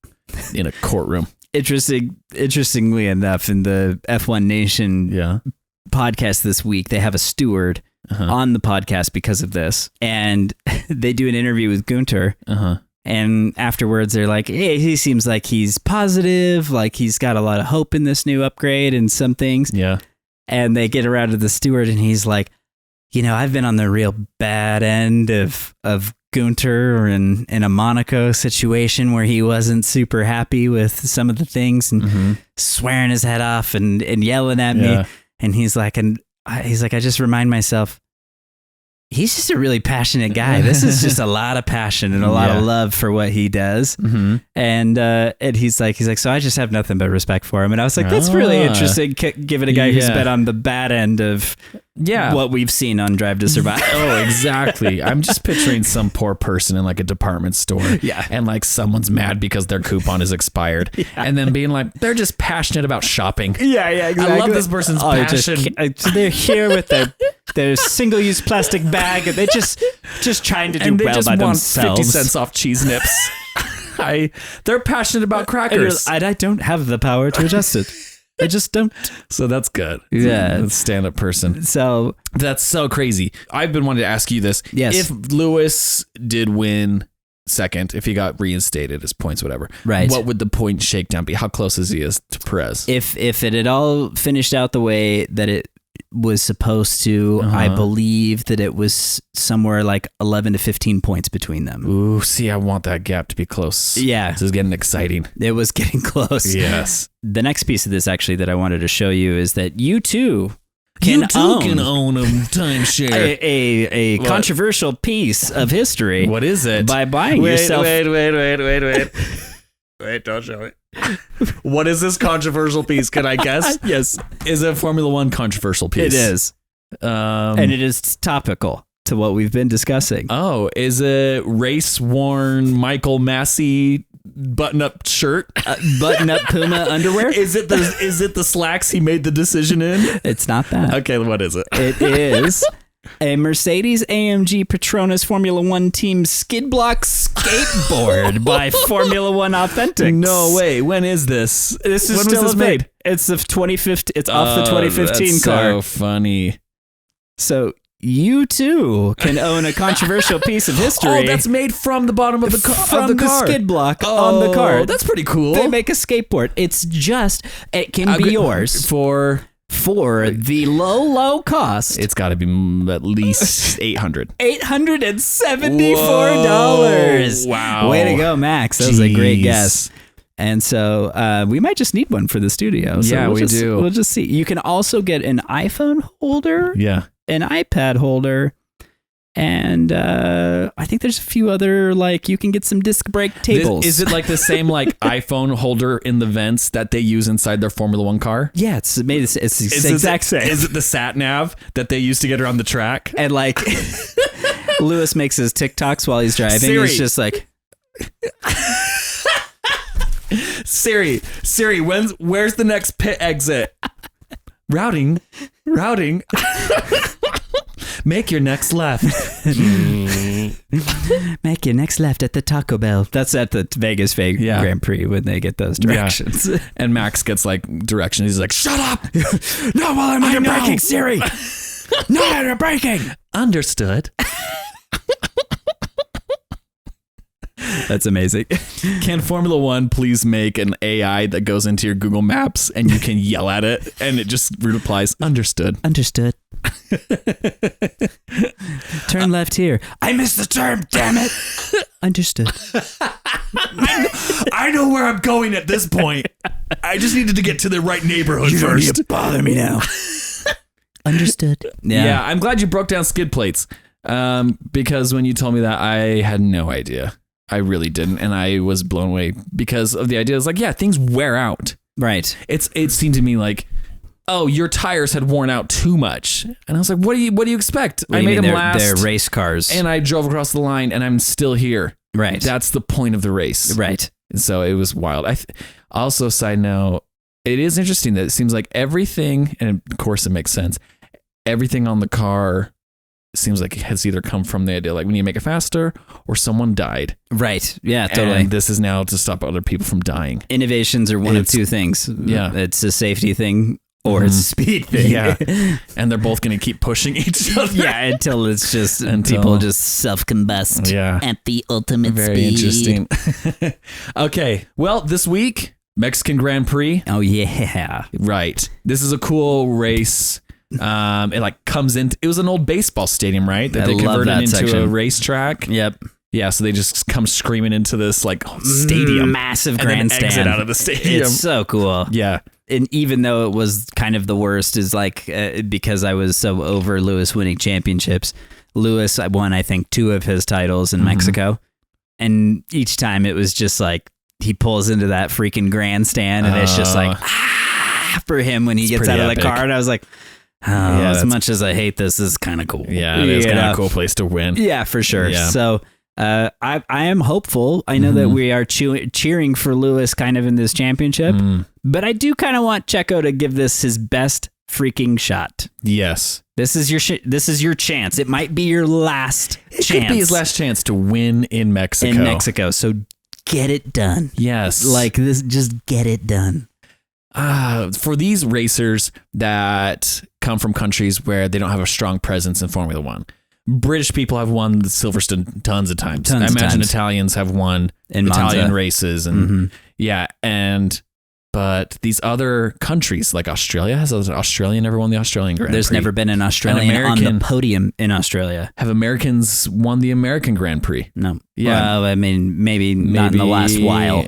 in a courtroom? Interestingly enough, in the F1 Nation podcast this week, they have a steward on the podcast because of this, and they do an interview with Gunter, and afterwards they're like, hey, he seems like he's positive, like he's got a lot of hope in this new upgrade and some things. Yeah. And they get around to the steward and he's like, you know, I've been on the real bad end of Gunter in a Monaco situation where he wasn't super happy with some of the things and swearing his head off and yelling at me. And he's like, I just remind myself, he's just a really passionate guy. This is just a lot of passion and a lot of love for what he does. And he's like, so I just have nothing but respect for him. And I was like, that's really interesting, given a guy who's been on the bad end of what we've seen on Drive to Survive. Oh, exactly. I'm just picturing some poor person in like a department store. Yeah. And like someone's mad because their coupon is expired. And then being like, they're just passionate about shopping. Yeah, exactly. I love this person's passion. They're here with their single-use plastic bag, and they're just trying to do well by themselves. 50 cents off cheese nips. They're passionate about crackers. And I don't have the power to adjust it. I just don't. So that's good. Yeah. That's stand-up person. So that's so crazy. I've been wanting to ask you this. Yes. If Lewis did win second, if he got reinstated, his points, whatever, right, what would the point shakedown be? How close is he to Perez? If it had all finished out the way that it was supposed to, I believe that it was somewhere like 11 to 15 points between them. Ooh, see, I want that gap to be close. Yeah. This is getting exciting. It was getting close. Yes. The next piece of this actually that I wanted to show you is that you too can own a timeshare. a controversial piece of history. What is it? By buying yourself. Wait. Wait, don't show it. What is this controversial piece? Can I guess? Yes. Is it a Formula One controversial piece? It is. And it is topical to what we've been discussing. Oh, is it race-worn Michael Massey button-up shirt? Button-up Puma underwear? Is it the slacks he made the decision in? It's not that. Okay, what is it? It is a Mercedes AMG Petronas Formula One team skid block skateboard by Formula One Authentics. No way. When is this? This is when still was this made? It's the 2015. It's off the 2015 that's car. So funny. So you too can own a controversial piece of history. Oh, that's made from the bottom of the car. From the skid block on the car. That's pretty cool. They make a skateboard. It can be yours for the low cost. It's got to be at least $800. $874. Wow. Way to go, Max. That was a great guess. And so we might just need one for the studio. So we do. We'll just see. You can also get an iPhone holder, an iPad holder, And I think there's a few other, like, you can get some disc brake tables. Is it like the same like iPhone holder in the vents that they use inside their Formula One car? Yeah, it's made. It's the exact same. Is it the sat nav that they used to get around the track? And like, Lewis makes his TikToks while he's driving. Siri. He's just like, Siri, where's the next pit exit? Routing. Make your next left. make your next left at the Taco Bell. That's at the Vegas Grand Prix when they get those directions. Yeah. And Max gets like directions. He's like, shut up. No, while I'm under braking, Siri. Not under braking. Understood. That's amazing. Can Formula One please make an AI that goes into your Google Maps and you can yell at it and it just replies, understood. Understood. Turn left here. I missed the turn, damn it. Understood. I know where I'm going at this point. I just needed to get to the right neighborhood you first. Don't need to bother me now. Understood. Yeah, I'm glad you broke down skid plates because when you told me that, I had no idea. I really didn't, and I was blown away because of the idea. It's like, yeah, things wear out. Right. It seemed to me like, oh, your tires had worn out too much, and I was like, what do you expect? I made them last. They're race cars, and I drove across the line, and I'm still here. Right. That's the point of the race. Right. And so it was wild. Also, side note, it is interesting that it seems like everything, and of course it makes sense. Everything on the car seems like it has either come from the idea like we need to make it faster or someone died. Right. Yeah, totally. And this is now to stop other people from dying. Innovations are one of two things. Yeah. It's a safety thing or it's a speed thing. Yeah. And they're both going to keep pushing each other. Yeah, until it's just people just self-combust at the ultimate Very speed. Interesting. Okay. Well, this week, Mexican Grand Prix. Oh, yeah. Right. This is a cool race. It like comes in. It was an old baseball stadium, right? That they converted into a racetrack. Yep. Yeah. So they just come screaming into this like stadium, massive grandstand, and then exit out of the stadium. It's so cool. Yeah. And even though it was kind of the worst, is like because I was so over Lewis winning championships. Lewis won, I think, 2 of his titles in Mexico, and each time it was just like he pulls into that freaking grandstand, and it's just like for him when he gets out of the car, and I was like. Oh, yeah, as much as I hate this is kind of cool. Yeah, it is kind of a cool place to win. Yeah, for sure. Yeah. So I am hopeful. I know that we are cheering for Lewis kind of in this championship, but I do kind of want Checo to give this his best freaking shot. Yes. This is your chance. It might be your last chance. It could be his last chance to win in Mexico. So get it done. Yes. Like this, just get it done. For these racers that come from countries where they don't have a strong presence in Formula One, British people have won the Silverstone tons of times. I imagine Italians have won in Italian Monza. Races, and but these other countries like Australia, has Australia never won the Australian Grand Prix? There's never been an Australian on the podium in Australia. Have Americans won the American Grand Prix? No. Yeah. Well, I mean, maybe not in the last while.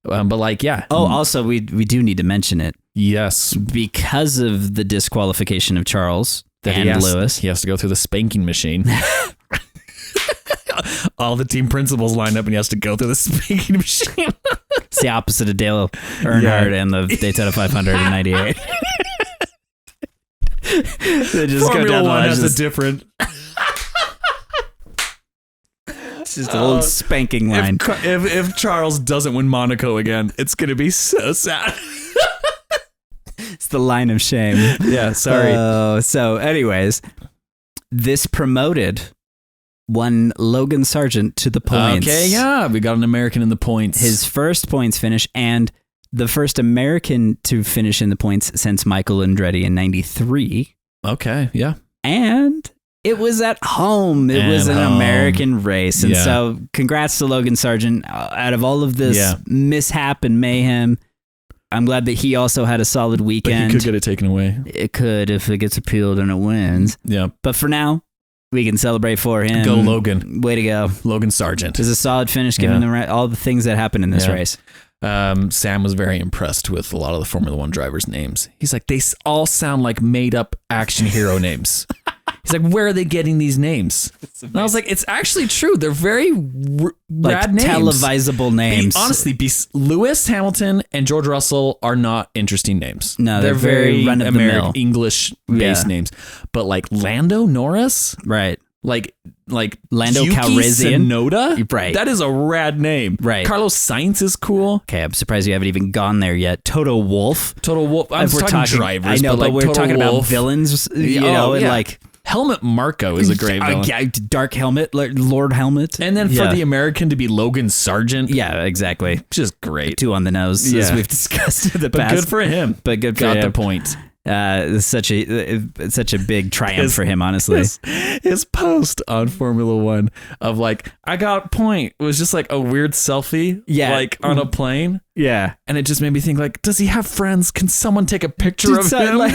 But like, yeah. Oh, also, we do need to mention it. Yes. Because of the disqualification of Charles and Lewis. He has to go through the spanking machine. All the team principals line up and he has to go through the spanking machine. It's the opposite of Dale Earnhardt and the Daytona 500 in 98. They just Formula go down the One line. has a different... It's just a little spanking line. If Charles doesn't win Monaco again, it's going to be so sad. It's the line of shame. Yeah, sorry. So anyways, this promoted one Logan Sargent to the points. Okay, yeah, we got an American in the points. His first points finish and the first American to finish in the points since Michael Andretti in 93. Okay, yeah. And it was at home. It was an American race. And so congrats to Logan Sargent. Out of all of this mishap and mayhem, I'm glad that he also had a solid weekend. But he could get it taken away. It could if it gets appealed and it wins. Yeah. But for now, we can celebrate for him. Go Logan. Way to go. Logan Sargent. It was a solid finish given all the things that happened in this race. Sam was very impressed with a lot of the Formula One drivers' names. He's like, they all sound like made up action hero names. He's like, where are they getting these names? And I was like, it's actually true. They're very rad names. Televisable names. Honestly, Lewis Hamilton and George Russell are not interesting names. No, they're very run-of-the-mill. English-based names. But like Lando Norris? Right. Like Lando Yuki Calrissian? Tsunoda? Right. That is a rad name. Right. Carlos Sainz is cool. Okay, I'm surprised you haven't even gone there yet. Toto Wolff. Total Wolff. I'm talking drivers. I know, but like we're talking about villains, and like... Helmet Marko is a great villain. Dark Helmet, Lord Helmet. And then for the American to be Logan Sargent. Yeah, exactly. Just great. 2 on the nose, as we've discussed in the past. But good for him. Got the point. It's such a big triumph for him, honestly. His post on Formula One of like, I got a point. It was just like a weird selfie, like on a plane. Yeah. And it just made me think like, does he have friends? Can someone take a picture of him?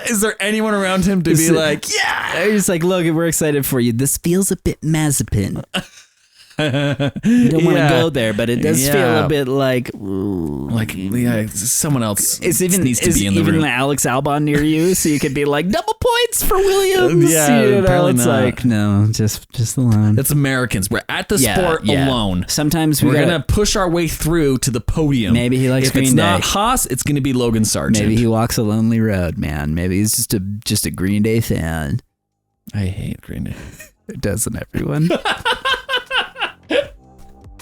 Is there anyone around him to be like, yeah? He's like, Logan, we're excited for you. This feels a bit Mazepin. You don't want to go there, but it does feel a bit like someone else needs to be in the room. Even Alex Albon near you, so you could be like, double points for Williams. Apparently it's not. like, no, just alone. It's Americans. We're at the sport alone. Sometimes we're gonna push our way through to the podium. Maybe he likes Green Day. If it's not Haas, it's gonna be Logan Sargent. Maybe he walks a lonely road, man. Maybe he's just a Green Day fan. I hate Green Day. Doesn't everyone?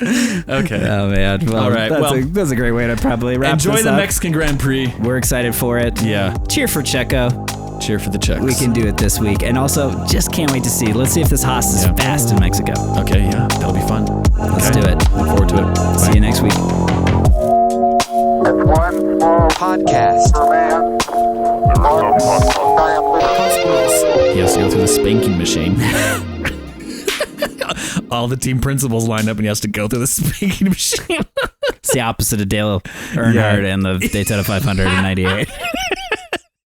Okay. Oh man. Well, all right. That's a great way to probably wrap enjoy this the up. Mexican Grand Prix. We're excited for it. Yeah. Cheer for Checo. Cheer for the Czechs. We can do it this week, and also just can't wait to see. Let's see if this Haas is fast in Mexico. Okay. Yeah. That'll be fun. Let's do it. Look forward to it. Bye. See you next week. One small Podcast. He has to go through the spanking machine. All the team principals lined up and he has to go through the spanking machine. It's the opposite of Dale Earnhardt and the Daytona 500 in '98.